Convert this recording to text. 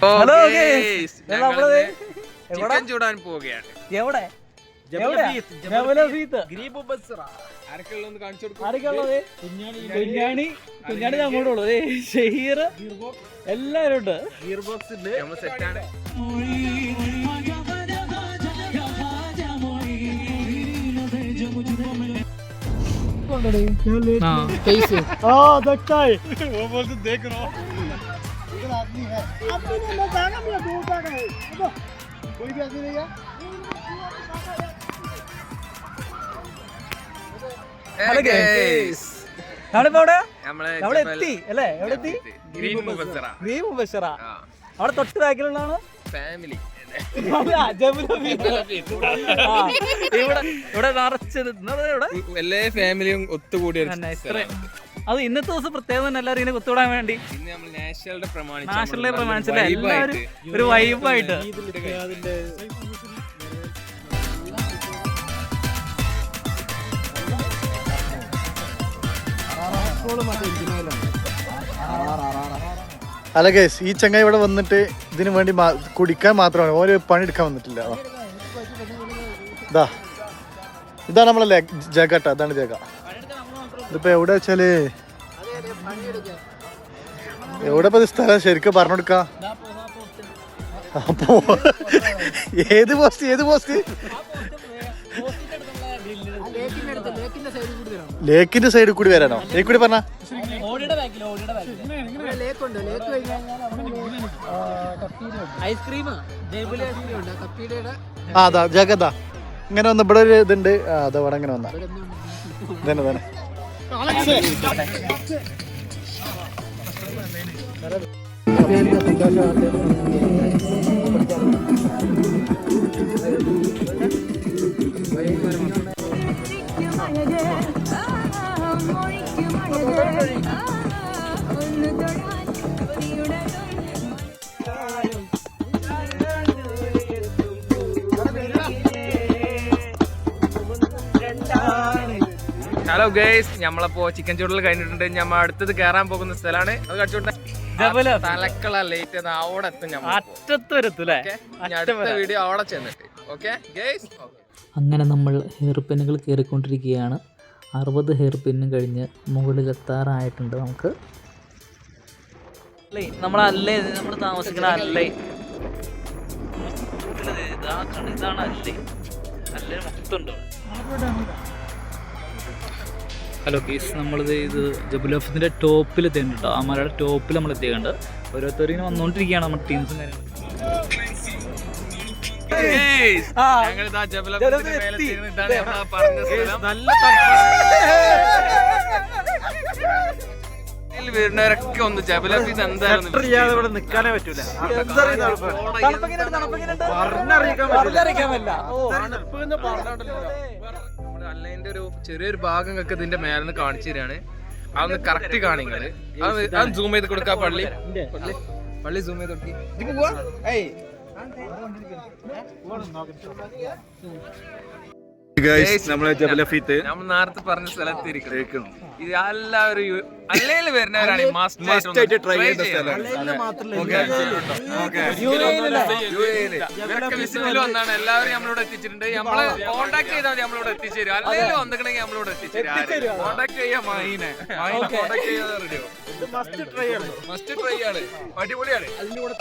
Hello chicken ചൂടാൻ പോവുകയാണ്. എവിടെ കുഞ്ഞാണി അങ്ങോട്ടുള്ളൂ. ഷഹീർ എല്ലാരും ഉണ്ട്. നമ്മൾ സെറ്റാണ്. അവിടെ തൊട്ട് ബാക്കിലുള്ളതാണ് ഫാമിലി. ഇവിടെ നിറച്ചത് എല്ലാ ഫാമിലിയും ഒത്തുകൂടിയ അത് ഇന്നത്തെ ദിവസം പ്രത്യേകം തന്നെ എല്ലാവരും ഇങ്ങനെ ഒത്തുകൂടാൻ വേണ്ടി നാഷണൽ പ്രമാണിച്ചല്ലേ എല്ലാവരും ഒരു വൈബായിട്ട്. അല്ല ഗൈസ്, ഈ ചങ്ങായി ഇവിടെ വന്നിട്ട് ഇതിനു വേണ്ടി കുടിക്കാൻ മാത്രമാണ്, ഓരോ പണിയെടുക്കാൻ വന്നിട്ടില്ല. ഇതാണ് നമ്മളല്ലേ ജഗട്ട, അതാണ് ജഗ. ഇതിപ്പോ എവിടെ വെച്ചാല് എവിടെ ഇപ്പൊ സ്ഥലം ശരിക്കും പറഞ്ഞു കൊടുക്ക. അപ്പോ ഏത് പോസ്റ്റ് ലേക്കിന്റെ സൈഡിൽ കൂടി വരാനോ? ലേക്ക് കൂടി പറഞ്ഞ അതാ ജഗതാ ഇങ്ങനെ വന്ന ഇവിടെ ഒരു ഇതുണ്ട്. അതവിടെ ഇങ്ങനെ വന്ന തന്നെ തന്നെ. ഹലോ ഗൈസ്, നമ്മളപ്പോ ചിക്കൻ ചൂടൽ കഴിഞ്ഞിട്ടുണ്ട്. നമ്മൾ അടുത്തത് കയറാൻ പോകുന്ന സ്ഥലമാണ്. അത് കടിച്ചോട്ടെ തലക്കള ലേറ്റ് അവിടെ എത്തും. അടുത്ത വീഡിയോ അവിടെ ചെന്നിട്ട് ഓക്കെ ഗൈസ്. അങ്ങനെ നമ്മൾ ഹെയർ പിന്നുകൾ കയറിക്കൊണ്ടിരിക്കുകയാണ്. 60 ഹെയർ പിന്നും കഴിഞ്ഞ് മുകളിലെത്താറായിട്ടുണ്ട്. നമുക്ക് നമ്മളല്ലേ നമ്മൾ താമസിക്കണ അല്ലേ, ഇതാണ് അല്ലേ, അല്ലേ മൊത്തമുണ്ടോ. ഹലോ ഗീസ്, നമ്മളിത് ജബുലഫിൻ്റെ ടോപ്പിൽ എത്തിയിട്ടുണ്ട് കേട്ടോ. ആ മലയുടെ ടോപ്പിൽ നമ്മൾ എത്തിയിട്ടുണ്ട്. ഓരോരുത്തരും ഇങ്ങനെ വന്നുകൊണ്ടിരിക്കുകയാണ് നമ്മുടെ ടീംസും കാര്യങ്ങളും. വരുന്നവരൊക്കെ ഒന്ന് ജബലഫീസ് എന്തായാലും ഇവിടെ നിൽക്കാനേ പറ്റൂല. അല്ലേന്റെ ഒരു ചെറിയൊരു ഭാഗം ഒക്കെ ഇതിന്റെ മേലെന്ന് കാണിച്ചു തരാണ്. അതൊന്ന് കറക്റ്റ് കാണിങ്ങള്. അത് സൂം ചെയ്ത് കൊടുക്കാം. പള്ളി സൂം ചെയ്ത് കൊടുക്കി. നമ്മളെ ജബലഫീത്ത് നമ്മൾ നേരത്തെ പറഞ്ഞ സ്ഥലത്ത് ഇരിക്കണം. ഇത് എല്ലാവരും അല്ലേല് വരുന്നവരാണ്. വന്നാണ് എല്ലാവരും നമ്മളോട് എത്തിച്ചിട്ടുണ്ട്. നമ്മള് കോണ്ടാക്ട് ചെയ്താൽ നമ്മളോട് എത്തിച്ചേരും. അല്ലേലും വന്നിട്ടുണ്ടെങ്കിൽ നമ്മളോട് എത്തിച്ചേരും. കോണ്ടാക്ട് ചെയ്യാം. മൈനെ കോണ്ടാക്ട് ചെയ്യാതെ റെഡിയോ. മസ്റ്റ് ട്രൈ ആണ്. അടിപൊളിയാണ്. അതിന്റെ കൂടെ